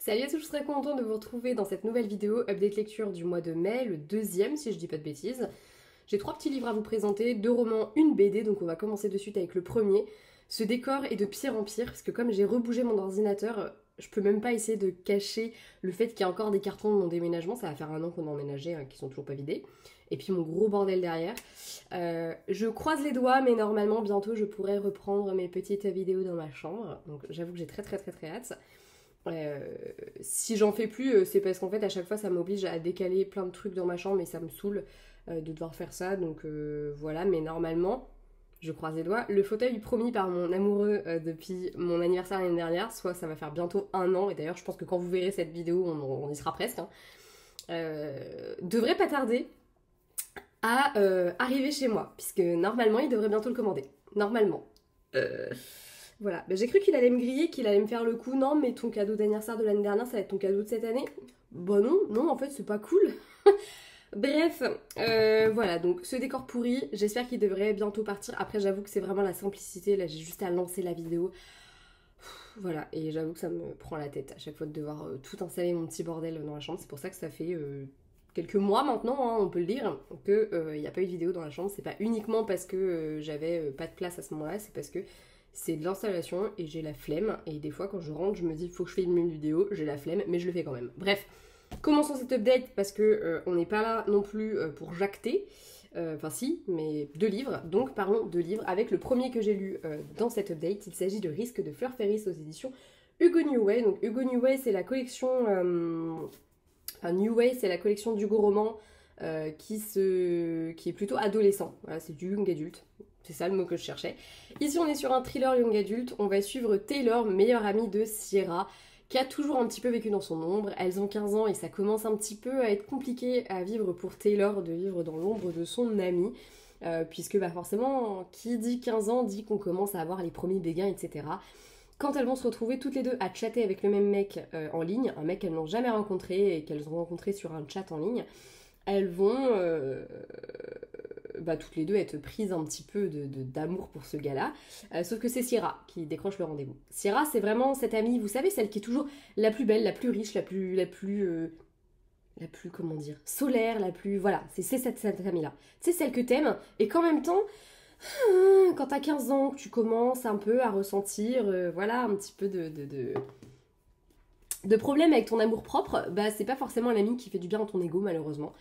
Salut à tous, je serais contente de vous retrouver dans cette nouvelle vidéo update lecture du mois de mai, le deuxième si je dis pas de bêtises. J'ai 3 petits livres à vous présenter, 2 romans, une BD, donc on va commencer de suite avec le premier. Ce décor est de pire en pire, parce que comme j'ai rebougé mon ordinateur, je peux même pas essayer de cacher le fait qu'il y a encore des cartons de mon déménagement, ça va faire 1 an qu'on a emménagé, qui sont toujours pas vidés. Et puis mon gros bordel derrière. Je croise les doigts, mais normalement bientôt je pourrai reprendre mes petites vidéos dans ma chambre, donc j'avoue que j'ai très hâte. Si j'en fais plus, c'est parce qu'en fait à chaque fois ça m'oblige à décaler plein de trucs dans ma chambre et ça me saoule de devoir faire ça, donc voilà, mais normalement, je croise les doigts, le fauteuil promis par mon amoureux depuis mon anniversaire l'année dernière, soit ça va faire bientôt 1 an, et d'ailleurs je pense que quand vous verrez cette vidéo, on y sera presque, hein, devrait pas tarder à arriver chez moi, puisque normalement il devrait bientôt le commander, normalement. Voilà, j'ai cru qu'il allait me griller, qu'il allait me faire le coup. Non, mais ton cadeau d'anniversaire de l'année dernière, ça va être ton cadeau de cette année. Bah non, en fait, c'est pas cool. Bref, voilà, donc ce décor pourri, j'espère qu'il devrait bientôt partir. Après, j'avoue que c'est vraiment la simplicité. Là, j'ai juste à lancer la vidéo. Voilà, et j'avoue que ça me prend la tête à chaque fois de devoir tout installer mon petit bordel dans la chambre. C'est pour ça que ça fait quelques mois maintenant, hein, on peut le dire, qu'il n'y a pas eu de vidéo dans la chambre. C'est pas uniquement parce que j'avais pas de place à ce moment-là, c'est parce que c'est de l'installation et j'ai la flemme. Et des fois, quand je rentre, je me dis, il faut que je filme une vidéo, j'ai la flemme, mais je le fais quand même. Bref, commençons cette update parce que on n'est pas là non plus pour jacter. Enfin si, mais 2 livres. Donc parlons de livres avec le premier que j'ai lu dans cette update. Il s'agit de Risque de Fleur Ferris aux éditions Hugo New Way. Donc Hugo New Way, c'est la collection... Enfin, New Way, c'est la collection d'Hugo Roman qui est plutôt adolescent. Voilà, c'est du young adulte. C'est ça le mot que je cherchais. Ici, on est sur un thriller young adulte. On va suivre Taylor, meilleure amie de Sierra, qui a toujours un petit peu vécu dans son ombre. Elles ont 15 ans et ça commence un petit peu à être compliqué à vivre pour Taylor, de vivre dans l'ombre de son amie. Puisque forcément, qui dit 15 ans dit qu'on commence à avoir les premiers béguins, etc. Quand elles vont se retrouver toutes les deux à chatter avec le même mec en ligne, un mec qu'elles n'ont jamais rencontré et qu'elles ont rencontré sur un chat en ligne, elles vont toutes les deux être prises un petit peu d'amour pour ce gars-là. Sauf que c'est Sierra qui décroche le rendez-vous. Sierra, c'est vraiment cette amie, vous savez, celle qui est toujours la plus belle, la plus riche, la plus comment dire, solaire, la plus... Voilà, c'est cette amie-là. C'est celle que t'aimes et qu'en même temps, quand t'as 15 ans, tu commences un peu à ressentir, voilà, un petit peu de problème avec ton amour propre, c'est pas forcément l'ami qui fait du bien à ton ego, malheureusement.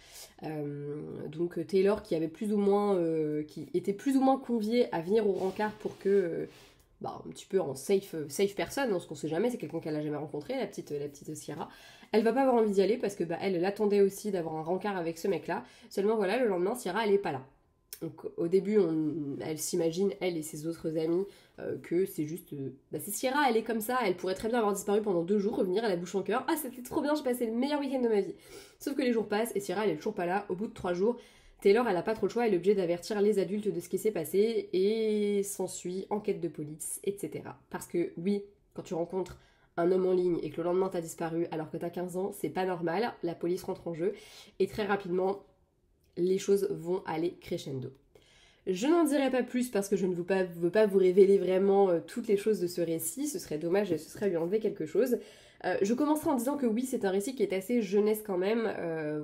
Donc Taylor qui avait plus ou moins qui était plus ou moins conviée à venir au rencard pour que un petit peu en safe personne, hein, ce qu'on sait jamais, c'est quelqu'un qu'elle a jamais rencontré, la petite Sierra. Elle va pas avoir envie d'y aller parce que elle attendait aussi d'avoir un rencard avec ce mec là, seulement voilà, le lendemain Sierra elle est pas là. Donc au début, elle s'imagine, elle et ses autres amis, que c'est juste... c'est Sierra, elle est comme ça, elle pourrait très bien avoir disparu pendant 2 jours, revenir à la bouche en cœur. Ah, c'était trop bien, j'ai passé le meilleur week-end de ma vie. Sauf que les jours passent et Sierra, elle est toujours pas là. Au bout de 3 jours, Taylor, elle a pas trop le choix, elle est obligée d'avertir les adultes de ce qui s'est passé et s'ensuit enquête de police, etc. Parce que oui, quand tu rencontres un homme en ligne et que le lendemain t'as disparu alors que t'as 15 ans, c'est pas normal, la police rentre en jeu et très rapidement... les choses vont aller crescendo. Je n'en dirai pas plus parce que je ne veux pas vous révéler vraiment toutes les choses de ce récit, ce serait dommage et ce serait lui enlever quelque chose. Je commencerai en disant que oui, c'est un récit qui est assez jeunesse quand même,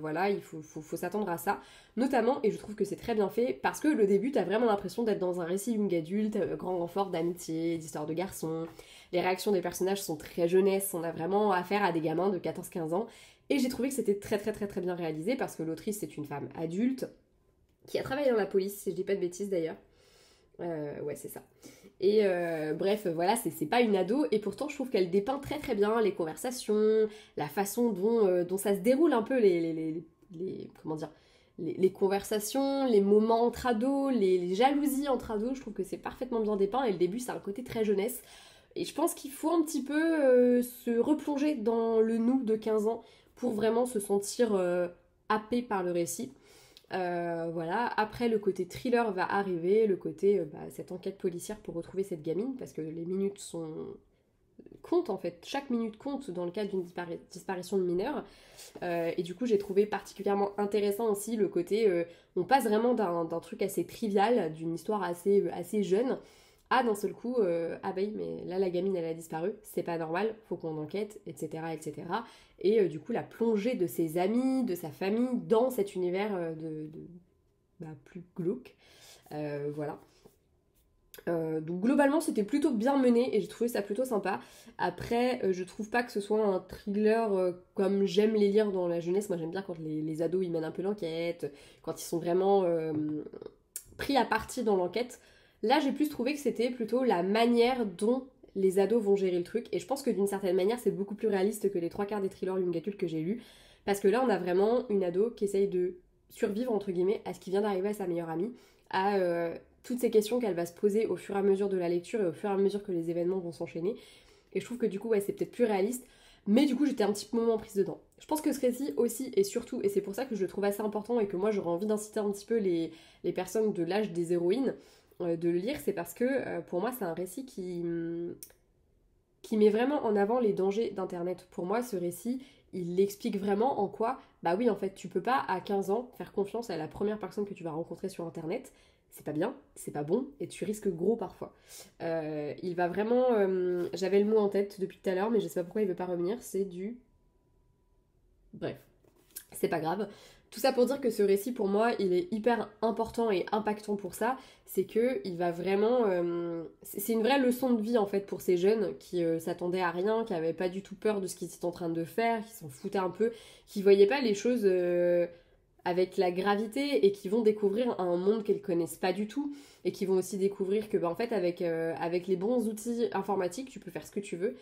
voilà, il faut s'attendre à ça, notamment, et je trouve que c'est très bien fait, parce que le début, t'as vraiment l'impression d'être dans un récit young adulte, grand renfort d'amitié, d'histoire de garçons, les réactions des personnages sont très jeunesse, on a vraiment affaire à des gamins de 14-15 ans, et j'ai trouvé que c'était très bien réalisé, parce que l'autrice, c'est une femme adulte, qui a travaillé dans la police, si je dis pas de bêtises d'ailleurs. Ouais, c'est ça. Et bref, voilà, c'est pas une ado, et pourtant je trouve qu'elle dépeint très bien les conversations, la façon dont ça se déroule un peu comment dire, les conversations, les moments entre ados, les jalousies entre ados, je trouve que c'est parfaitement bien dépeint, et le début c'est un côté très jeunesse. Et je pense qu'il faut un petit peu se replonger dans le nous de 15 ans pour vraiment se sentir happé par le récit. Voilà, après le côté thriller va arriver, le côté cette enquête policière pour retrouver cette gamine, parce que les minutes comptent en fait, chaque minute compte dans le cadre d'une disparition de mineur, et du coup j'ai trouvé particulièrement intéressant aussi le côté, on passe vraiment d'un truc assez trivial, d'une histoire assez jeune, ah d'un seul coup, ah bah oui, mais là la gamine elle a disparu, c'est pas normal, faut qu'on enquête, etc. etc. Et du coup la plongée de ses amis, de sa famille dans cet univers plus glauque. Voilà. Donc globalement c'était plutôt bien mené et j'ai trouvé ça plutôt sympa. Après je trouve pas que ce soit un thriller comme j'aime les lire dans la jeunesse. Moi j'aime bien quand les ados ils mènent un peu l'enquête, quand ils sont vraiment pris à partie dans l'enquête. Là j'ai plus trouvé que c'était plutôt la manière dont les ados vont gérer le truc, et je pense que d'une certaine manière c'est beaucoup plus réaliste que les trois quarts des thrillers young adult que j'ai lus, parce que là on a vraiment une ado qui essaye de survivre entre guillemets à ce qui vient d'arriver à sa meilleure amie, à toutes ces questions qu'elle va se poser au fur et à mesure de la lecture et au fur et à mesure que les événements vont s'enchaîner. Et je trouve que du coup, ouais, c'est peut-être plus réaliste, mais du coup, j'étais un petit moment prise dedans. Je pense que ce récit aussi, et surtout, et c'est pour ça que je le trouve assez important et que moi j'aurais envie d'inciter un petit peu les personnes de l'âge des héroïnes de le lire, c'est parce que pour moi, c'est un récit qui met vraiment en avant les dangers d'Internet. Pour moi, ce récit, il explique vraiment en quoi, bah oui, en fait, tu peux pas à 15 ans faire confiance à la première personne que tu vas rencontrer sur Internet. C'est pas bien, c'est pas bon, et tu risques gros parfois. Il va vraiment... j'avais le mot en tête depuis tout à l'heure, mais je sais pas pourquoi il veut pas revenir, c'est du... Bref, c'est pas grave. Tout ça pour dire que ce récit, pour moi, il est hyper important et impactant pour ça. C'est que il va vraiment... c'est une vraie leçon de vie, en fait, pour ces jeunes qui s'attendaient à rien, qui avaient pas du tout peur de ce qu'ils étaient en train de faire, qui s'en foutaient un peu, qui voyaient pas les choses avec la gravité, et qui vont découvrir un monde qu'elles connaissent pas du tout, et qui vont aussi découvrir que, bah, en fait, avec les bons outils informatiques, tu peux faire ce que tu veux.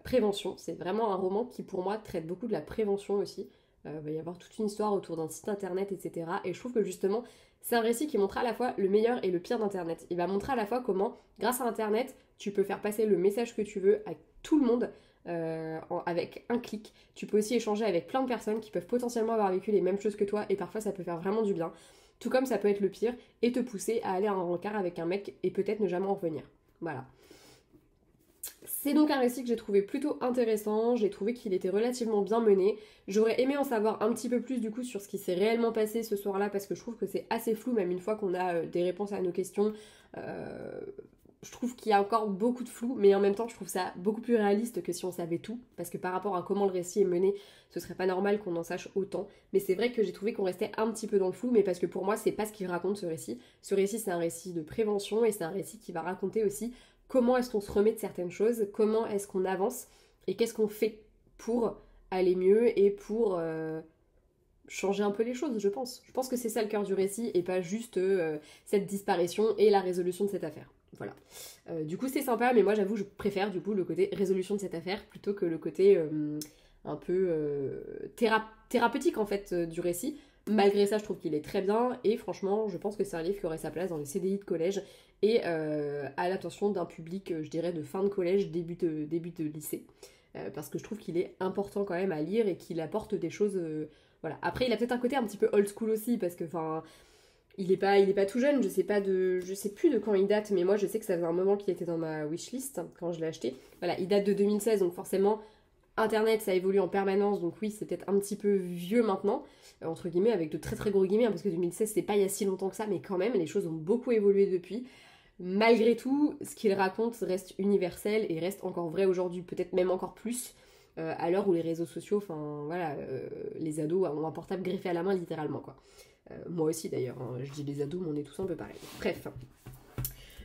Prévention, c'est vraiment un roman qui, pour moi, traite beaucoup de la prévention aussi. Il va y avoir toute une histoire autour d'un site internet, etc. Et je trouve que justement, c'est un récit qui montre à la fois le meilleur et le pire d'internet. Il va montrer à la fois comment, grâce à internet, tu peux faire passer le message que tu veux à tout le monde avec un clic. Tu peux aussi échanger avec plein de personnes qui peuvent potentiellement avoir vécu les mêmes choses que toi, et parfois ça peut faire vraiment du bien. Tout comme ça peut être le pire et te pousser à aller à un rencard avec un mec et peut-être ne jamais en revenir. Voilà. C'est donc un récit que j'ai trouvé plutôt intéressant, j'ai trouvé qu'il était relativement bien mené. J'aurais aimé en savoir un petit peu plus du coup sur ce qui s'est réellement passé ce soir-là, parce que je trouve que c'est assez flou, même une fois qu'on a des réponses à nos questions. Je trouve qu'il y a encore beaucoup de flou, mais en même temps je trouve ça beaucoup plus réaliste que si on savait tout, parce que par rapport à comment le récit est mené, ce serait pas normal qu'on en sache autant. Mais c'est vrai que j'ai trouvé qu'on restait un petit peu dans le flou, mais parce que pour moi c'est pas ce qu'il raconte, ce récit. Ce récit, c'est un récit de prévention, et c'est un récit qui va raconter aussi comment est-ce qu'on se remet de certaines choses, comment est-ce qu'on avance, et qu'est-ce qu'on fait pour aller mieux et pour changer un peu les choses, je pense. Je pense que c'est ça le cœur du récit, et pas juste cette disparition et la résolution de cette affaire. Voilà. Du coup, c'est sympa, mais moi, j'avoue, je préfère du coup le côté résolution de cette affaire plutôt que le côté un peu thérapeutique en fait du récit. Malgré ça, je trouve qu'il est très bien, et franchement, je pense que c'est un livre qui aurait sa place dans les CDI de collège et à l'attention d'un public, je dirais, de fin de collège, début de lycée. Parce que je trouve qu'il est important quand même à lire et qu'il apporte des choses... voilà. Après, il a peut-être un côté un petit peu old school aussi, parce que, enfin... Il est pas tout jeune, je sais plus de quand il date, mais moi je sais que ça faisait un moment qu'il était dans ma wishlist quand je l'ai acheté. Voilà, il date de 2016, donc forcément Internet ça évolue en permanence, donc oui c'est peut-être un petit peu vieux maintenant, entre guillemets, avec de très très gros guillemets, hein, parce que 2016 c'est pas il y a si longtemps que ça, mais quand même les choses ont beaucoup évolué depuis. Malgré tout, ce qu'il raconte reste universel et reste encore vrai aujourd'hui, peut-être même encore plus, à l'heure où les réseaux sociaux, enfin voilà, les ados ont un portable greffé à la main littéralement quoi. Moi aussi d'ailleurs, hein, je dis les ados, mais on est tous un peu pareil. Bref.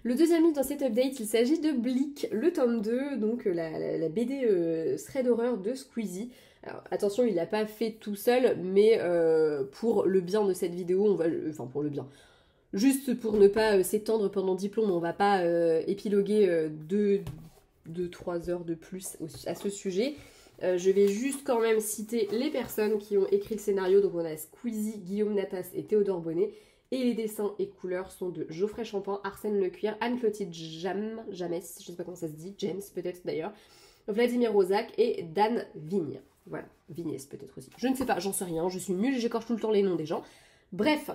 Le deuxième livre dans cet update, il s'agit de Bleak, le tome 2, donc la BD thread d'horreur de Squeezie. Alors attention, il l'a pas fait tout seul, mais pour le bien de cette vidéo, on va... Enfin pour le bien. Juste pour ne pas s'étendre pendant 10 plombs, on va pas épiloguer 2-3 heures de plus à ce sujet. Je vais juste quand même citer les personnes qui ont écrit le scénario. Donc on a Squeezie, Guillaume Natas et Théodore Bonnet. Et les dessins et couleurs sont de Geoffrey Champagne, Arsène Lecuir, Anne-Clotilde James, je sais pas comment ça se dit, James peut-être d'ailleurs, Vladimir Rosac et Dan Vigne. Voilà, Vignès peut-être aussi. Je ne sais pas, j'en sais rien, je suis nulle et j'écorche tout le temps les noms des gens. Bref,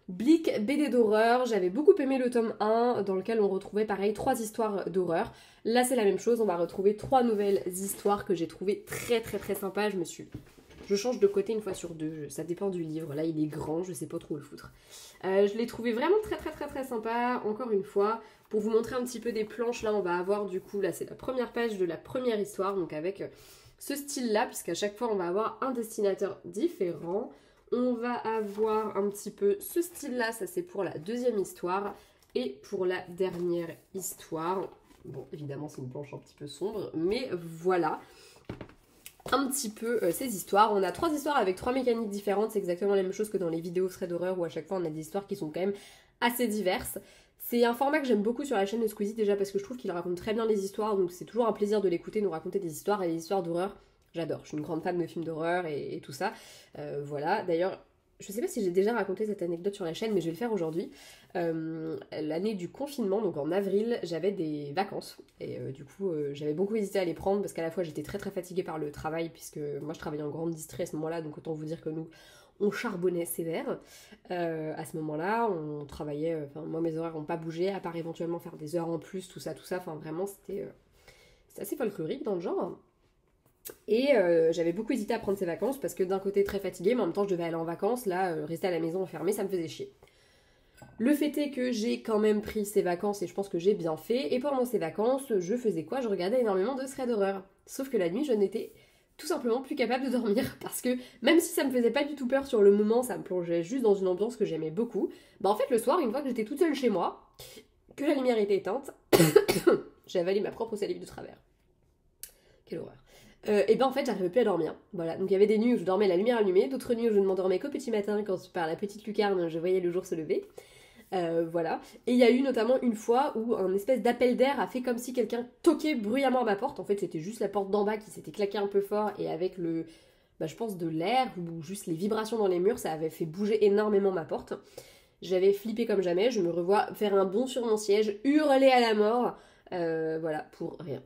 Bleak, BD d'horreur, j'avais beaucoup aimé le tome 1 dans lequel on retrouvait pareil 3 histoires d'horreur. Là c'est la même chose, on va retrouver 3 nouvelles histoires que j'ai trouvées très très très sympas. Je change de côté une fois sur deux, ça dépend du livre. Là il est grand, je sais pas trop où le foutre. Je l'ai trouvé vraiment très très très très sympa, encore une fois. Pour vous montrer un petit peu des planches, là on va avoir du coup, là c'est la première page de la première histoire, donc avec ce style-là, puisqu'à chaque fois on va avoir un dessinateur différent. On va avoir un petit peu ce style-là, ça c'est pour la deuxième histoire. Et pour la dernière histoire, bon évidemment c'est une planche un petit peu sombre, mais voilà un petit peu ces histoires. On a 3 histoires avec 3 mécaniques différentes, c'est exactement la même chose que dans les vidéos thread d'horreur où à chaque fois on a des histoires qui sont quand même assez diverses. C'est un format que j'aime beaucoup sur la chaîne de Squeezie déjà parce que je trouve qu'il raconte très bien les histoires, donc c'est toujours un plaisir de l'écouter, nous raconter des histoires, et les histoires d'horreur, j'adore. Je suis une grande fan de films d'horreur et tout ça. Voilà, d'ailleurs, je sais pas si j'ai déjà raconté cette anecdote sur la chaîne, mais je vais le faire aujourd'hui. L'année du confinement, donc en avril, j'avais des vacances. Et du coup, j'avais beaucoup hésité à les prendre parce qu'à la fois j'étais très très fatiguée par le travail, puisque moi je travaillais en grande distrie à ce moment-là, donc autant vous dire que nous, on charbonnait sévère. À ce moment-là, on travaillait, enfin moi mes horaires n'ont pas bougé, à part éventuellement faire des heures en plus, tout ça, enfin vraiment c'était assez folklorique dans le genre. Et j'avais beaucoup hésité à prendre ces vacances parce que d'un côté très fatiguée, mais en même temps je devais aller en vacances, là rester à la maison enfermée, ça me faisait chier. Le fait est que j'ai quand même pris ces vacances et je pense que j'ai bien fait, et pendant ces vacances, je faisais quoi? Je regardais énormément de threads d'horreur. Sauf que la nuit, je n'étais tout simplement plus capable de dormir parce que même si ça me faisait pas du tout peur sur le moment, ça me plongeait juste dans une ambiance que j'aimais beaucoup, bah en fait le soir, une fois que j'étais toute seule chez moi, que la lumière était éteinte, j'ai avalé ma propre salive de travers. Quelle horreur. Et ben en fait j'arrivais plus à dormir, voilà, donc il y avait des nuits où je dormais la lumière allumée, d'autres nuits où je ne m'endormais qu'au petit matin quand par la petite lucarne je voyais le jour se lever, voilà, et il y a eu notamment une fois où un espèce d'appel d'air a fait comme si quelqu'un toquait bruyamment à ma porte, en fait c'était juste la porte d'en bas qui s'était claquée un peu fort, et avec le, bah, je pense de l'air ou juste les vibrations dans les murs, ça avait fait bouger énormément ma porte. J'avais flippé comme jamais, je me revois faire un bond sur mon siège, hurler à la mort, voilà, pour rien.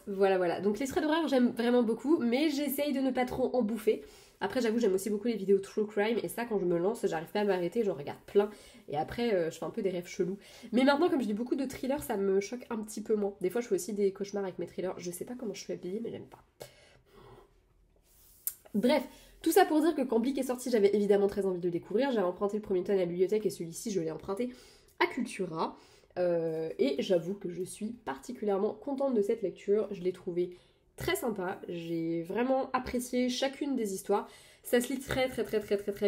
Voilà. Donc les threads d'horreur, j'aime vraiment beaucoup, mais j'essaye de ne pas trop en bouffer. Après, j'avoue, j'aime aussi beaucoup les vidéos true crime, et ça, quand je me lance, j'arrive pas à m'arrêter, j'en regarde plein, et après, je fais un peu des rêves chelous. Mais maintenant, comme je dis beaucoup de thrillers, ça me choque un petit peu moins. Des fois, je fais aussi des cauchemars avec mes thrillers, je sais pas comment je suis habillée, mais j'aime pas. Bref, tout ça pour dire que quand Blick est sorti, j'avais évidemment très envie de le découvrir. J'avais emprunté le premier tome à la bibliothèque, et celui-ci, je l'ai emprunté à Cultura. Et j'avoue que je suis particulièrement contente de cette lecture. Je l'ai trouvée très sympa. J'ai vraiment apprécié chacune des histoires. Ça se lit très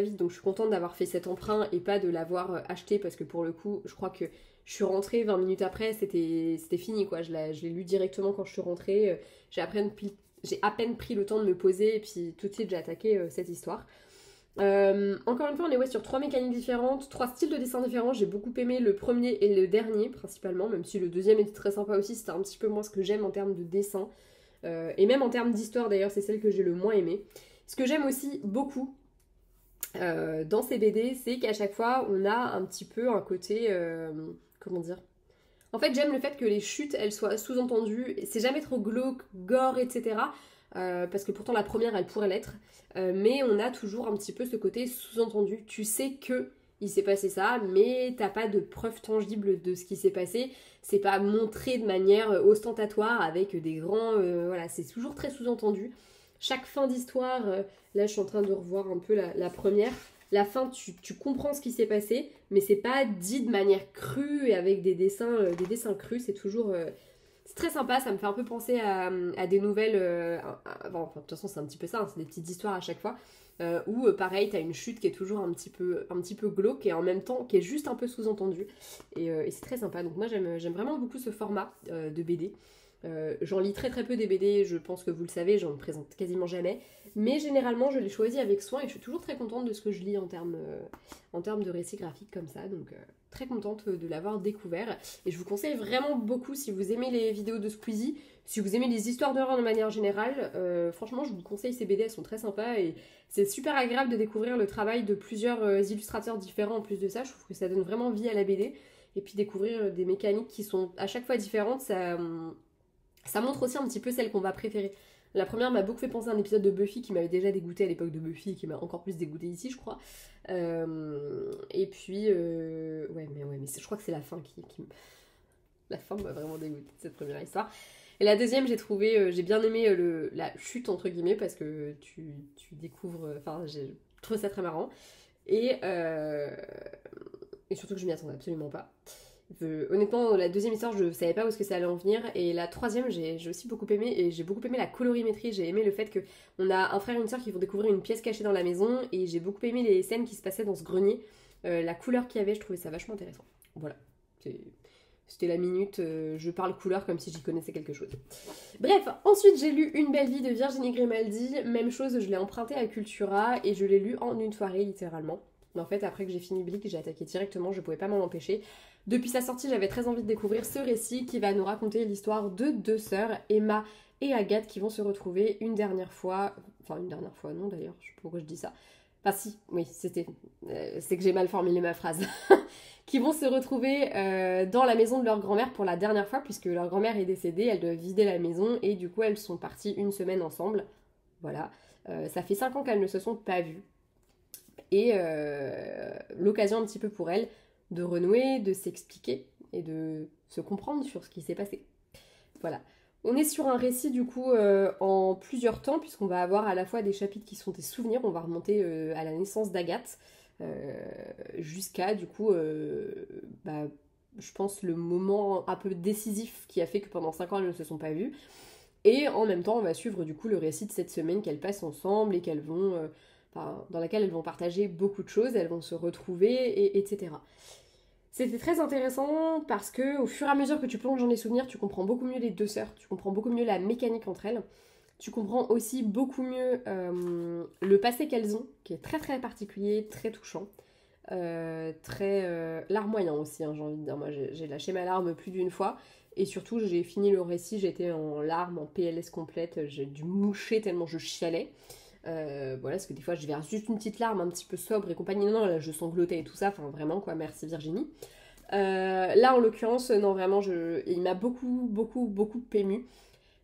vite, donc je suis contente d'avoir fait cet emprunt et pas de l'avoir acheté parce que pour le coup, je crois que je suis rentrée 20 minutes après, c'était fini quoi. Je l'ai lu directement quand je suis rentrée. J'ai à peine pris le temps de me poser et puis tout de suite j'ai attaqué cette histoire. Encore une fois, on est sur 3 mécaniques différentes, 3 styles de dessin différents. J'ai beaucoup aimé le premier et le dernier principalement, même si le deuxième était très sympa aussi. C'était un petit peu moins ce que j'aime en termes de dessin. Et même en termes d'histoire d'ailleurs, c'est celle que j'ai le moins aimée. Ce que j'aime aussi beaucoup dans ces BD, c'est qu'à chaque fois, on a un petit peu un côté... comment dire? En fait, j'aime le fait que les chutes, elles soient sous-entendues. C'est jamais trop glauque, gore, etc. Parce que pourtant la première, elle pourrait l'être. Mais on a toujours un petit peu ce côté sous-entendu. Tu sais que il s'est passé ça, mais t'as pas de preuves tangibles de ce qui s'est passé. C'est pas montré de manière ostentatoire avec des grands... voilà, c'est toujours très sous-entendu. Chaque fin d'histoire, là je suis en train de revoir un peu la première. La fin, tu comprends ce qui s'est passé, mais c'est pas dit de manière crue et avec des dessins crus. C'est toujours... c'est très sympa, ça me fait un peu penser à des nouvelles... bon, enfin, de toute façon, c'est un petit peu ça, hein, c'est des petites histoires à chaque fois. Où, pareil, t'as une chute qui est toujours un petit peu glauque et en même temps qui est juste un peu sous-entendue. Et c'est très sympa. Donc moi, j'aime vraiment beaucoup ce format de BD. J'en lis très peu des BD, je pense que vous le savez, j'en présente quasiment jamais. Mais généralement, je les choisis avec soin et je suis toujours très contente de ce que je lis en termes de récits graphiques comme ça. Donc très contente de l'avoir découvert. Et je vous conseille vraiment beaucoup, si vous aimez les vidéos de Squeezie, si vous aimez les histoires d'horreur de manière générale, franchement, je vous conseille ces BD, elles sont très sympas. Et c'est super agréable de découvrir le travail de plusieurs illustrateurs différents en plus de ça. Je trouve que ça donne vraiment vie à la BD. Et puis découvrir des mécaniques qui sont à chaque fois différentes, ça montre aussi un petit peu celle qu'on va préférer. La première m'a beaucoup fait penser à un épisode de Buffy qui m'avait déjà dégoûté à l'époque de Buffy et qui m'a encore plus dégoûté ici, je crois. Et puis, ouais, mais je crois que c'est la fin La fin m'a vraiment dégoûté de cette première histoire. Et la deuxième, j'ai bien aimé la chute, entre guillemets, parce que tu découvres... Enfin, j'ai trouvé ça très marrant. Et surtout que je m'y attendais absolument pas. Honnêtement, la deuxième histoire, je savais pas où est-ce que ça allait en venir. Et la troisième, j'ai aussi beaucoup aimé. Et j'ai beaucoup aimé la colorimétrie. J'ai aimé le fait qu'on a un frère et une soeur qui vont découvrir une pièce cachée dans la maison. Et j'ai beaucoup aimé les scènes qui se passaient dans ce grenier. La couleur qu'il y avait, je trouvais ça vachement intéressant. Voilà. C'était la minute, je parle couleur comme si j'y connaissais quelque chose. Bref, ensuite j'ai lu Une belle vie de Virginie Grimaldi. Même chose, je l'ai emprunté à Cultura et je l'ai lu en une soirée littéralement. Mais en fait, après que j'ai fini Blick, j'ai attaqué directement, je pouvais pas m'en empêcher. Depuis sa sortie, j'avais très envie de découvrir ce récit qui va nous raconter l'histoire de deux sœurs, Emma et Agathe, qui vont se retrouver une dernière fois. Enfin, une dernière fois, non d'ailleurs, je sais pas pourquoi je dis ça. Enfin si, oui, c'était... c'est que j'ai mal formulé ma phrase. Qui vont se retrouver dans la maison de leur grand-mère pour la dernière fois, puisque leur grand-mère est décédée, elles doivent vider la maison, et du coup elles sont parties une semaine ensemble. Voilà. Ça fait 5 ans qu'elles ne se sont pas vues. Et l'occasion un petit peu pour elles de renouer, de s'expliquer, et de se comprendre sur ce qui s'est passé. Voilà. On est sur un récit du coup en plusieurs temps, puisqu'on va avoir à la fois des chapitres qui sont des souvenirs, on va remonter à la naissance d'Agathe, jusqu'à du coup, je pense le moment un peu décisif qui a fait que pendant 5 ans elles ne se sont pas vues. Et en même temps on va suivre du coup le récit de cette semaine qu'elles passent ensemble et qu'elles vont, dans laquelle elles vont partager beaucoup de choses, elles vont se retrouver, etc. C'était très intéressant parce que au fur et à mesure que tu plonges dans les souvenirs, tu comprends beaucoup mieux les deux sœurs, tu comprends beaucoup mieux la mécanique entre elles, tu comprends aussi beaucoup mieux le passé qu'elles ont, qui est très très particulier, très touchant, très larmoyant aussi, hein, j'ai envie de dire. Moi j'ai lâché ma larme plus d'une fois, et surtout j'ai fini le récit, j'étais en larmes, en PLS complète, j'ai dû moucher tellement je chialais. Voilà, parce que des fois je verse juste une petite larme un petit peu sobre et compagnie. Non, là je sanglotais et tout ça, enfin vraiment quoi, merci Virginie. Là en l'occurrence, non vraiment, il m'a beaucoup ému.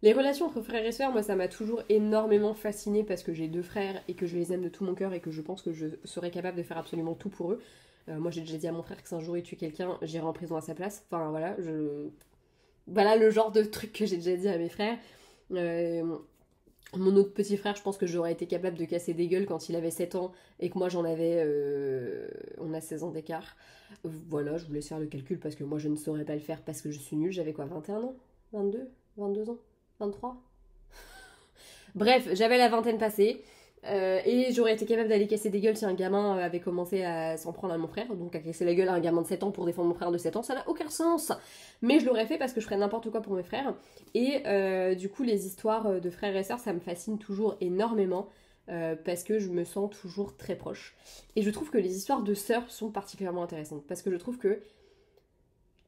Les relations entre frères et sœurs, moi ça m'a toujours énormément fascinée parce que j'ai deux frères et que je les aime de tout mon cœur et que je pense que je serais capable de faire absolument tout pour eux. Moi j'ai déjà dit à mon frère que si un jour il tue quelqu'un, j'irai en prison à sa place. Enfin voilà, voilà le genre de truc que j'ai déjà dit à mes frères. Mon autre petit frère, je pense que j'aurais été capable de casser des gueules quand il avait 7 ans et que moi j'en avais... on a 16 ans d'écart. Voilà, je vous laisse faire le calcul parce que moi je ne saurais pas le faire parce que je suis nulle. J'avais quoi, 21 ans? 22? 22 ans? 23? Bref, j'avais la vingtaine passée. Et j'aurais été capable d'aller casser des gueules si un gamin avait commencé à s'en prendre à mon frère, donc à casser la gueule à un gamin de 7 ans pour défendre mon frère de 7 ans, ça n'a aucun sens. Mais je l'aurais fait parce que je ferais n'importe quoi pour mes frères. Et du coup, les histoires de frères et sœurs, ça me fascine toujours énormément, parce que je me sens toujours très proche. Et je trouve que les histoires de sœurs sont particulièrement intéressantes, parce que je trouve que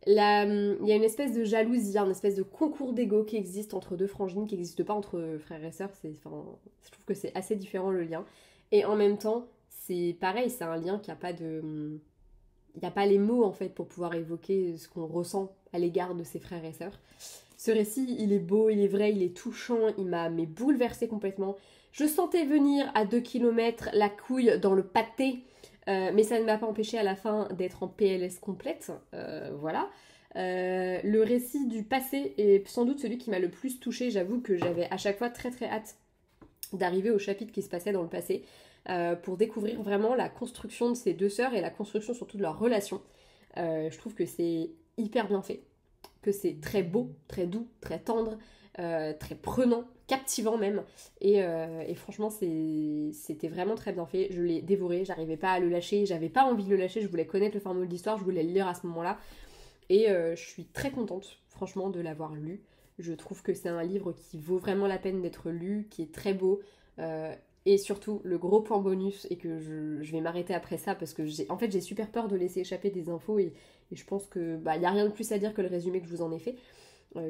il y a une espèce de jalousie, une espèce de concours d'ego qui existe entre deux frangines, qui n'existe pas entre frères et sœurs. Je trouve que c'est assez différent le lien. Et en même temps, c'est pareil, c'est un lien qui n'a pas de... Il n'y a pas les mots en fait pour pouvoir évoquer ce qu'on ressent à l'égard de ses frères et sœurs. Ce récit, il est beau, il est vrai, il est touchant, il m'a bouleversé complètement. Je sentais venir à 2 kilomètres la couille dans le pâté, mais ça ne m'a pas empêché à la fin d'être en PLS complète, voilà. Le récit du passé est sans doute celui qui m'a le plus touchée. J'avoue que j'avais à chaque fois très très hâte d'arriver au chapitre qui se passait dans le passé, pour découvrir vraiment la construction de ces deux sœurs et la construction surtout de leur relation. Je trouve que c'est hyper bien fait, que c'est très beau, très doux, très tendre, très prenant, captivant même. Et franchement, c'était vraiment très bien fait. Je l'ai dévoré, j'arrivais pas à le lâcher, j'avais pas envie de le lâcher, je voulais connaître le format de l'histoire, je voulais le lire à ce moment-là. Et je suis très contente, franchement, de l'avoir lu. Je trouve que c'est un livre qui vaut vraiment la peine d'être lu, qui est très beau. Et surtout, le gros point bonus, et que je vais m'arrêter après ça, parce que j'ai super peur de laisser échapper des infos, et je pense que y a rien de plus à dire que le résumé que je vous en ai fait,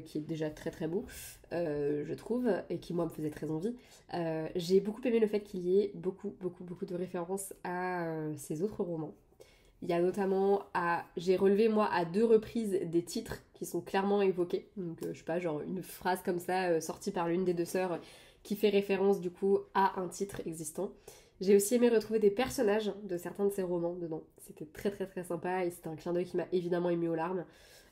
qui est déjà très très beau, je trouve, et qui moi me faisait très envie. J'ai beaucoup aimé le fait qu'il y ait beaucoup de références à ces autres romans. Il y a notamment j'ai relevé moi à 2 reprises des titres qui sont clairement évoqués. Donc je sais pas, genre une phrase comme ça sortie par l'une des deux sœurs qui fait référence du coup à un titre existant. J'ai aussi aimé retrouver des personnages de certains de ces romans dedans. C'était très très très sympa et c'était un clin d'œil qui m'a évidemment ému aux larmes.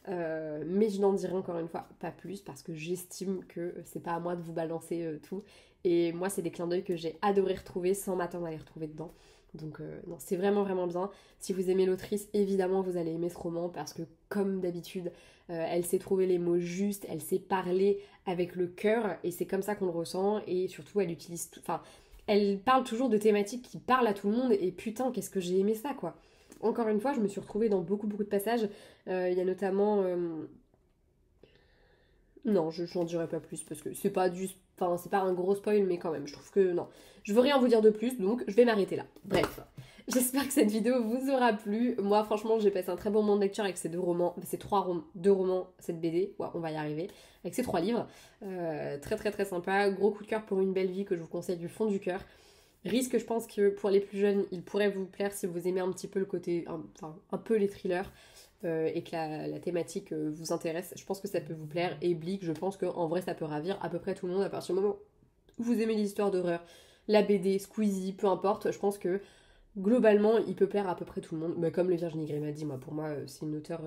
Mais je n'en dirai encore une fois pas plus parce que j'estime que c'est pas à moi de vous balancer tout. Et moi c'est des clins d'œil que j'ai adoré retrouver sans m'attendre à les retrouver dedans. Donc non, c'est vraiment vraiment bien. Si vous aimez l'autrice, évidemment vous allez aimer ce roman parce que comme d'habitude, elle sait trouver les mots justes, elle sait parler avec le cœur et c'est comme ça qu'on le ressent et surtout elle utilise... Enfin, elle parle toujours de thématiques qui parlent à tout le monde et putain qu'est-ce que j'ai aimé ça quoi. Encore une fois, je me suis retrouvée dans beaucoup de passages. Il y a notamment... Non, je n'en dirai pas plus parce que c'est pas du... Enfin, c'est pas un gros spoil, mais quand même, je trouve que non. Je veux rien vous dire de plus, donc je vais m'arrêter là. Bref, j'espère que cette vidéo vous aura plu. Moi, franchement, j'ai passé un très bon moment de lecture avec ces deux romans, deux romans, cette BD, ouais, on va y arriver, avec ces 3 livres. Très très très sympa, gros coup de cœur pour une belle vie que je vous conseille du fond du cœur. Risque, je pense que pour les plus jeunes, il pourrait vous plaire si vous aimez un petit peu le côté, enfin, un peu les thrillers. Et que la thématique vous intéresse, je pense que ça peut vous plaire. Et Bleak, je pense qu'en vrai ça peut ravir à peu près tout le monde à partir du moment où vous aimez les histoires d'horreur, la BD, Squeezie, peu importe, je pense que globalement il peut plaire à peu près tout le monde. Mais comme le Virginie Grimm a dit, moi pour moi c'est une auteure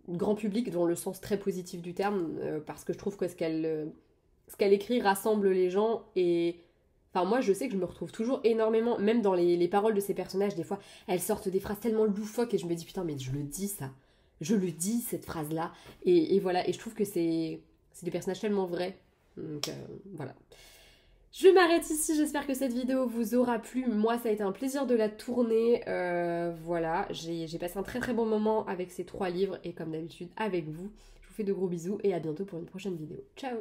grand public dans le sens très positif du terme, parce que je trouve que ce qu'elle écrit rassemble les gens et... Enfin, moi, je sais que je me retrouve toujours énormément, même dans les paroles de ces personnages, des fois, elles sortent des phrases tellement loufoques et je me dis, putain, mais je le dis, ça. Je le dis, cette phrase-là. Et voilà, et je trouve que c'est des personnages tellement vrais. Donc, voilà. Je m'arrête ici, j'espère que cette vidéo vous aura plu. Moi, ça a été un plaisir de la tourner. Voilà, j'ai passé un très très bon moment avec ces 3 livres et comme d'habitude, avec vous. Je vous fais de gros bisous et à bientôt pour une prochaine vidéo. Ciao!